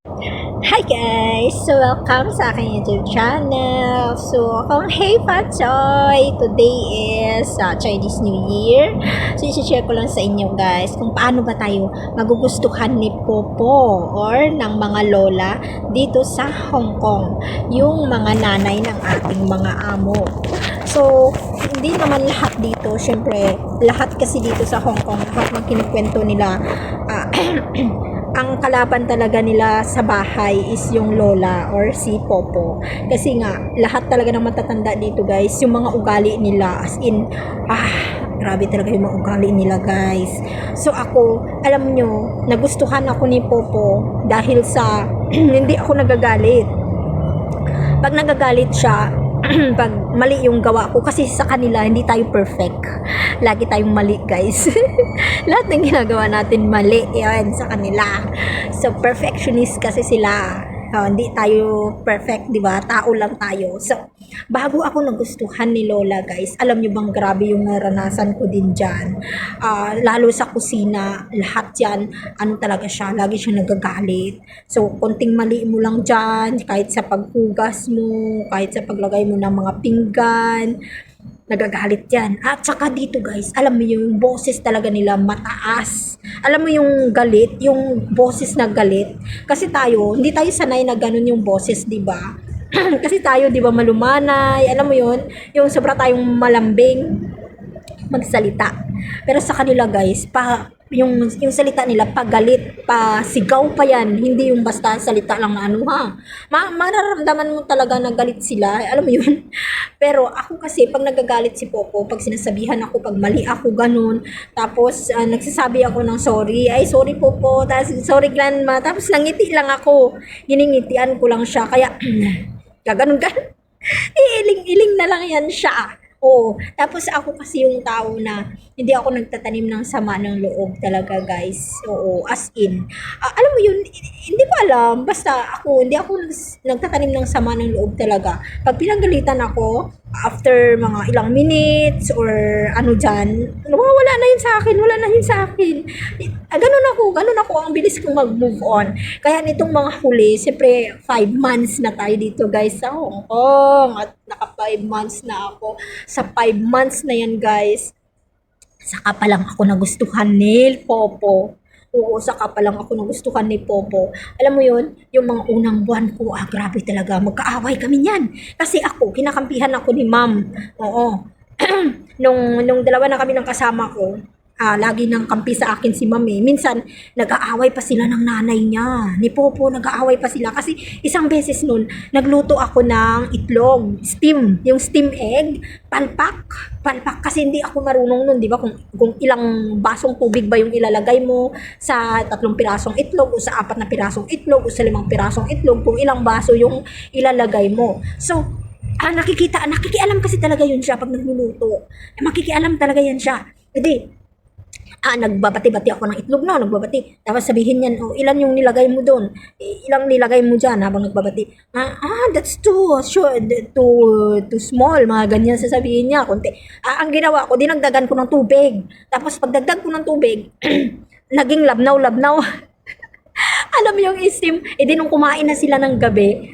Hi guys! So welcome sa aking YouTube channel. So akong Hey Patsoy! Today is Chinese New Year. So isi-share ko lang sa inyo guys kung paano ba tayo magugustuhan ni Popo or ng mga lola dito sa Hong Kong. Yung mga nanay ng ating mga amo. So, hindi naman lahat dito, syempre, lahat kasi dito sa Hong Kong, lahat ng kinukwento nila, ah, ang kalaban talaga nila sa bahay is yung lola or si Popo. Kasi nga, lahat talaga ng matatanda dito guys, yung mga ugali nila, as in, grabe talaga yung mga ugali nila guys. So ako, alam nyo, nagustuhan ako ni Popo dahil sa, hindi ako nagagalit. Pag nagagalit siya, pag mali yung gawa ko, kasi sa kanila hindi tayo perfect, lagi tayong mali guys. Lahat ng ginagawa natin mali yan sa kanila. So perfectionist kasi sila. Hindi tayo perfect, di ba? Tao lang tayo. So bago ako nagustuhan ni Lola guys, alam nyo bang grabe yung naranasan ko din dyan. Lalo sa kusina, lahat yan, ano talaga siya, lagi siya nagagalit. So konting mali mo lang dyan, kahit sa paghugas mo, kahit sa paglagay mo ng mga pinggan, nagagalit yan. At saka dito guys, alam mo yung boses talaga nila mataas. Alam mo yung galit, yung boses na galit. Kasi tayo, hindi tayo sanay na ganun yung boses, di ba? Kasi tayo, di ba, malumanay, alam mo yun, yung sobra tayong malambing magsalita. Pero sa kanila guys, yung salita nila pagalit, pa sigaw pa yan, hindi yung basta salita lang na ano ha. Mararamdaman mo talaga na galit sila, alam mo yun. Pero ako kasi pag nagagalit si Popo, pag sinasabihan ako, pag mali ako ganun, tapos nagsasabi ako ng sorry, ay sorry Popo, tapos sorry grandma, tapos nangiti lang ako, giningitian ko lang siya, kaya gaganon ganun. Iiling-iling na lang yan siya. Oo. Tapos ako kasi yung tao na hindi ako nagtatanim ng sama ng loob talaga guys. Oo, as in. Alam mo yun, hindi ko alam. Basta ako, hindi ako nagtatanim ng sama ng loob talaga. Pag pinagalitan ako, after mga ilang minutes or ano dyan, wala na yun sa akin, wala na yun sa akin. Ganun ako, ang bilis kong mag-move on. Kaya nitong mga huli, siyempre 5 months na tayo dito guys sa Hong Kong at naka 5 months na ako. Sa 5 months na yan guys, saka pa lang ako nagustuhan ni Popo. Oo, saka pa lang ako nagustuhan ni Popo. Alam mo yun, yung mga unang buwan ko, grabe talaga, magkaaway kami niyan. Kasi ako, kinakampihan ako ni ma'am. Oo. nung dalawa na kami ng kasama ko, lagi nang kampi sa akin si mami. Minsan, nag-aaway pa sila ng nanay niya. Ni Popo, nag-aaway pa sila. Kasi isang beses nun, nagluto ako ng itlog. Steam. Yung steam egg. Palpak. Palpak. Kasi hindi ako marunong nun, di ba? Kung ilang basong tubig ba yung ilalagay mo sa 3 pirasong itlog o sa 4 na pirasong itlog o sa 5 pirasong itlog. Kung ilang baso yung ilalagay mo. So, nakikialam kasi talaga yun siya pag nagluluto. Makikialam talaga yan siya. Hindi, nagbabati-bati ako ng itlog na, nagbabati. Tapos sabihin niyan, oh, ilan yung nilagay mo doon? Ilang nilagay mo dyan habang nagbabati? That's too small. Mga ganyan sasabihin niya, konti. Ang ginawa ko, dinagdagan ko ng tubig. Tapos pagdagdag ko ng tubig, naging labnaw-labnaw. Alam mo yung steam, nung kumain na sila ng gabi,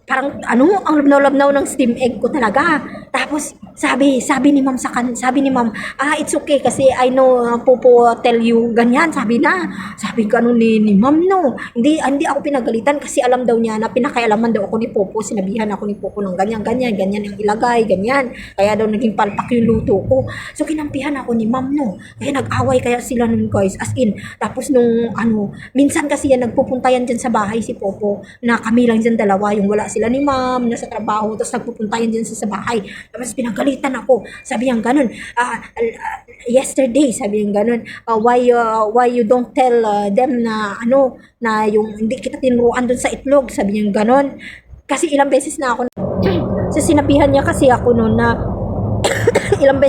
parang ang labnaw-labnaw ng steam egg ko talaga. Tapos sabi ni ma'am sabi ni ma'am, it's okay kasi I know Popo tell you ganyan, sabi na. Sabi ko ni ma'am, no. Hindi ako pinagalitan kasi alam daw niya na pinakialaman daw ako ni Popo, sinabihan ako ni Popo ng ganyan yung ilagay, ganyan. Kaya daw naging palpak yung luto ko. So kinampihan ako ni ma'am, no. Kaya nag-away kaya sila nun guys, as in. Tapos minsan kasi yan nagpupunta yan dyan sa bahay si Popo, na kami lang dyan dalawa, yung wala sila ni ma'am, nasa trabaho, tapos nagpupunta yan dyan sa bahay. Tapos pinagalitan ako. Sabi yang ganun, yesterday, sabi yang ganun, why you don't tell them na na yung hindi kita tinuruan dun sa itlog, sabi yang ganun. Kasi ilang beses na ako so sinabihan niya kasi ako noon na ilang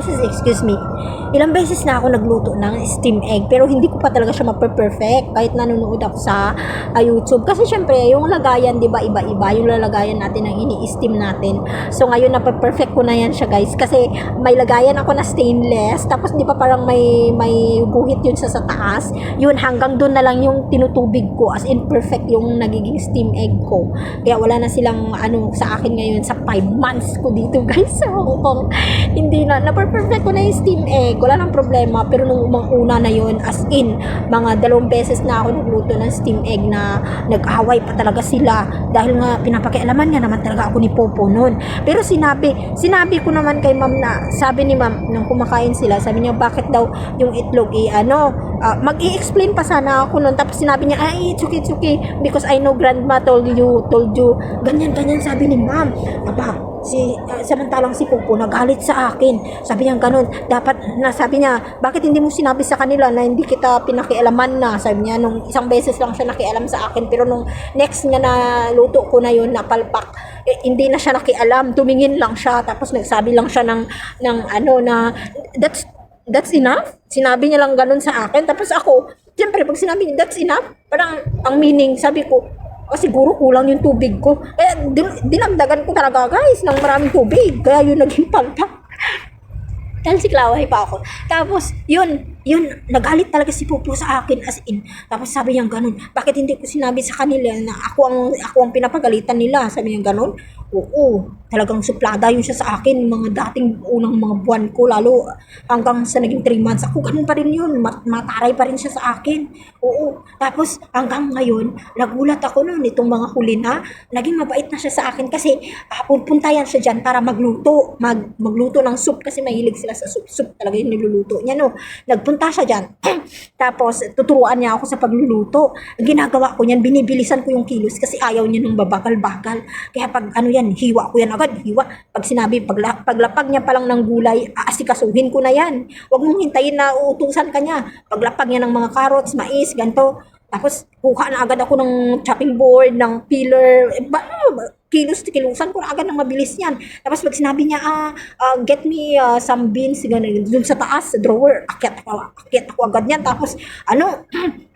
beses na ako nagluto ng steam egg, pero hindi ko pa talaga siya ma-perfect kahit nanonood ako sa YouTube. Kasi syempre, yung lagayan, di ba, iba-iba yung lalagayan natin ng ini-steam natin. So ngayon na-perfect ko na yan siya, guys, kasi may lagayan ako na stainless, tapos di ba parang may guhit yun sa taas. Yun, hanggang doon na lang yung tinutubig ko, as in perfect yung nagiging steam egg ko. Kaya wala na silang sa akin ngayon sa 5 months ko dito, guys, sa Hong Kong. Hindi na-perfect ko na yung steam egg, wala nang problema. Pero nung una na yun, as in mga 2 beses na ako nagluto ng steam egg na nag-away pa talaga sila dahil nga pinapakialaman nga naman talaga ako ni Popo noon. Pero sinabi ko naman kay ma'am na, sabi ni ma'am nung kumakain sila, sabi niya bakit daw yung itlog mag-i-explain pa sana ako noon, tapos sinabi niya it's okay because I know grandma told you ganyan sabi ni ma'am. Samantalang si Popo nagalit sa akin. Sabi niya ganun, sabi niya, bakit hindi mo sinabi sa kanila na hindi kita pinakialaman na? Sabi niya, nung isang beses lang siya nakialam sa akin, pero nung next nga na luto ko na yun, napalpak, hindi na siya nakialam, tumingin lang siya, tapos nagsabi lang siya na that's enough. Sinabi niya lang ganun sa akin, tapos ako, siyempre pag sinabi niya that's enough, parang ang meaning, sabi ko, siguro kulang yung tubig ko. Kaya dinamdagan ko talaga, guys, ng maraming tubig. Kaya yun naging palpak. Dahil si Klaway pa ako. Tapos, yun, nagalit talaga si Popo sa akin, as in. Tapos sabi niya ganun, bakit hindi ko sinabi sa kanila na ako ang pinapagalitan nila? Sabi niya ganun. Oo, talagang suplada yun siya sa akin, mga dating unang mga buwan ko, lalo hanggang sa naging 3 months ako, ganun pa rin yun, mataray pa rin siya sa akin. Oo, tapos hanggang ngayon, nagulat ako noon, itong mga huli na, naging mabait na siya sa akin kasi pupunta yan siya dyan para magluto ng soup, kasi mahilig sila sa soup talaga yung niluluto niya, no. Nagpunta siya dyan, tapos tuturuan niya ako sa pagluluto. Ang ginagawa ko niyan, binibilisan ko yung kilos kasi ayaw niya ng babagal-bagal. Kaya pag hiwa ko yan agad, hiwa. Pag sinabi, paglapag niya pa lang ng gulay, aasikasuhin ko na yan. Huwag mong hintayin na uutusan ka niya. Paglapag niya ng mga carrots, mais, ganito. Tapos, kuha na agad ako ng chopping board, ng peeler, kilusan ko na agad ng mabilis yan. Tapos pag sinabi niya, get me some beans, ganun, dun sa taas, sa drawer, akyat ako agad yan. Tapos,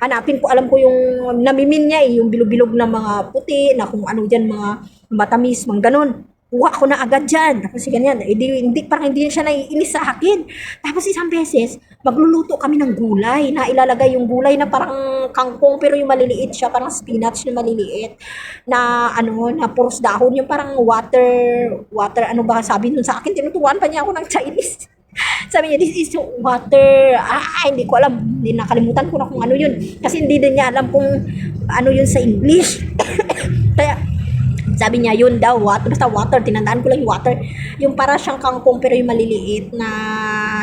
hanapin ko, alam ko yung namimin niya, yung bilog-bilog na mga puti, na kung ano dyan, mga matamis, mga ganun. Kuha ko na agad dyan. Tapos ganyan, parang hindi siya naiinis sa akin. Tapos isang beses, magluluto kami ng gulay, na ilalagay yung gulay na parang kangkong, pero yung maliliit siya, parang spinach na maliliit, na na puros dahon, yung parang water, sabi nun sa akin, tinuturuan pa niya ako ng Chinese. Sabi niya, this is water, hindi ko alam, hindi, nakalimutan ko na kung ano yun, kasi hindi din niya alam kung ano yun sa English. Kaya, sabi niya, yun daw, basta water, tinandaan ko lang yung water. Yung para siyang kangkong pero yung maliliit na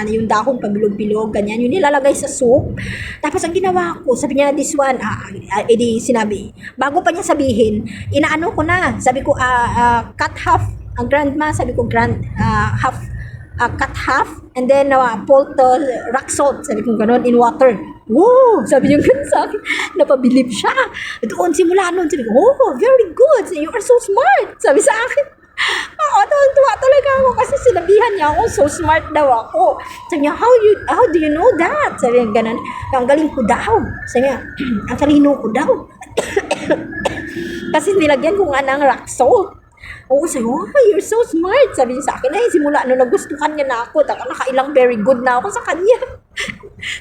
yung dahon pabilog-bilog, ganyan. Yung nilalagay sa soup. Tapos ang ginawa ko, sabi niya, this one, edi sinabi, bago pa niya sabihin, inaano ko na. Sabi ko, cut half, ang grandma, sabi ko, half, cut half, and then rock salt, sabi ko gano'n, in water. Wow! Sabi niya gano'n sa akin, napabilib siya. Doon, simula noon, sabi ko, very good, you are so smart, sabi sa akin. Tuwa talaga ako kasi sinabihan niya ako, so smart daw ako. Sabi niya, how do you know that? Sabi niya gano'n, ang galing ko daw. Sabi niya, ang talino ko daw. Kasi nilagyan ko nga ng rock salt. Oo, sabi, you're so smart. Sabi niya sa akin, simula nung nagustuhan niya na ako, nakailang very good na ako sa kanya.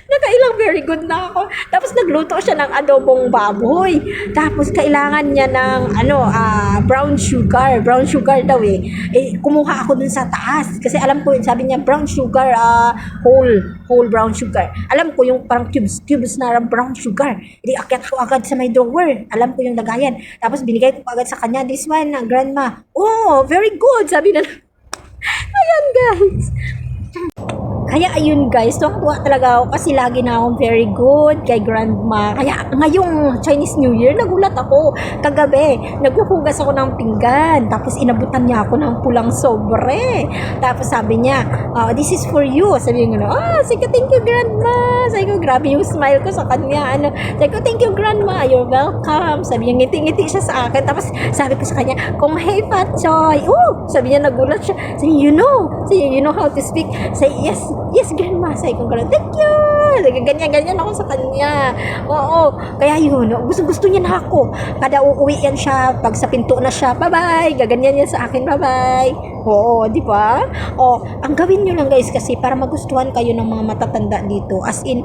Nakailang very good na ako. Tapos nagluto siya ng adobong baboy. Tapos kailangan niya ng brown sugar. Brown sugar daw kumuha ako dun sa taas. Kasi alam ko, sabi niya brown sugar, whole brown sugar. Alam ko yung parang cubes na brown sugar. Hindi, akyat ko agad sa may drawer. Alam ko yung lagayan. Tapos binigay ko agad sa kanya, this one, grandma. Oh, very good. Sabi na. Ayan, guys. Kaya ayun guys, tuwang-tuwa talaga ako kasi lagi na akong very good kay grandma. Kaya ngayong Chinese New Year, nagulat ako. Kagabi, naghuhugas ako ng pinggan. Tapos inabutan niya ako ng pulang sobre. Tapos sabi niya, this is for you. Sabi niya, sabi ko, thank you grandma. Sabi ko, grabe yung smile ko sa kanya. Sabi ko, thank you grandma, you're welcome. Sabi niya, ngiti-ngiti siya sa akin. Tapos sabi ko sa kanya, kung hey Patsoy. Sabi niya, nagulat siya. Sabi, you know how to speak. Say, yes grandma. Sabi ko, thank you. Ganyan ako sa kanya. Oo. Kaya yun, gusto niya na ako. Kada uuwi yan siya, pag sa pinto na siya, bye-bye. Gaganyan niya sa akin, bye-bye. Oo, di ba? Ang gawin nyo lang guys kasi para magustuhan kayo ng mga matatanda dito. As in,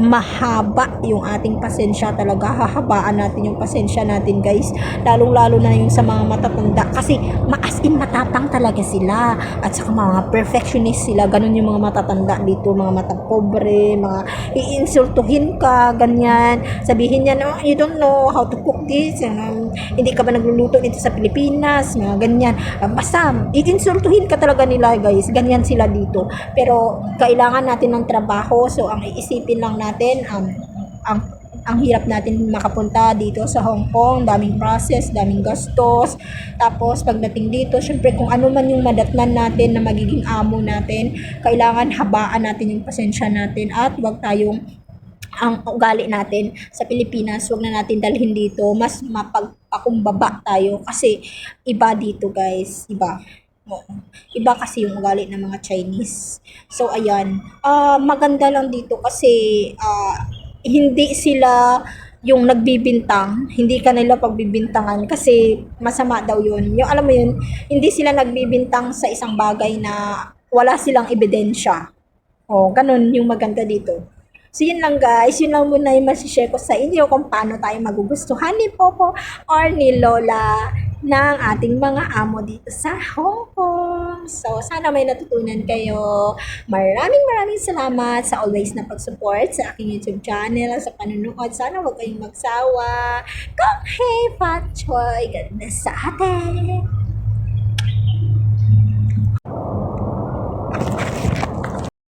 mahaba yung ating pasensya talaga. Hahabaan natin yung pasensya natin guys. Lalong-lalo na yung sa mga matatanda. Kasi, as in, matapang talaga sila. At saka mga perfectionist sila. Ganun yung mga matatanda dito. Mga matapobre, mga iinsultuhin ka, ganyan. Sabihin niya na, you don't know how to cook this. Hindi ka ba nagluluto dito sa Pilipinas? Mga ganyan. Basta, iinsultuhin ka talaga nila guys. Ganyan sila dito. Pero, kailangan natin ng trabaho. So, ang iisipin lang natin, ang hirap natin makapunta dito sa Hong Kong, daming process, daming gastos. Tapos pagdating dito, syempre kung ano man yung madatnan natin na magiging amo natin, kailangan habaan natin yung pasensya natin at wag tayong ang ugali natin sa Pilipinas, wag na natin dalhin dito, mas mapagpakumbaba tayo kasi iba dito guys, iba. Oo. Iba kasi yung ugali ng mga Chinese. So ayan, maganda lang dito kasi hindi sila yung nagbibintang, hindi ka nila pagbibintangan kasi masama daw yun. Yung alam mo yun, hindi sila nagbibintang sa isang bagay na wala silang ebidensya. Ganun yung maganda dito. So yun lang guys, yun lang muna yung masishare ko sa inyo kung paano tayo magugustuhan ni Popo or ni Lola ng ating mga amo dito sa Hong Kong. So, sana may natutunan kayo. Maraming salamat sa always na pag-support sa aking YouTube channel, sa panunood. Sana huwag kayong magsawa. Kung hey, Patchoy, ganda sa atin.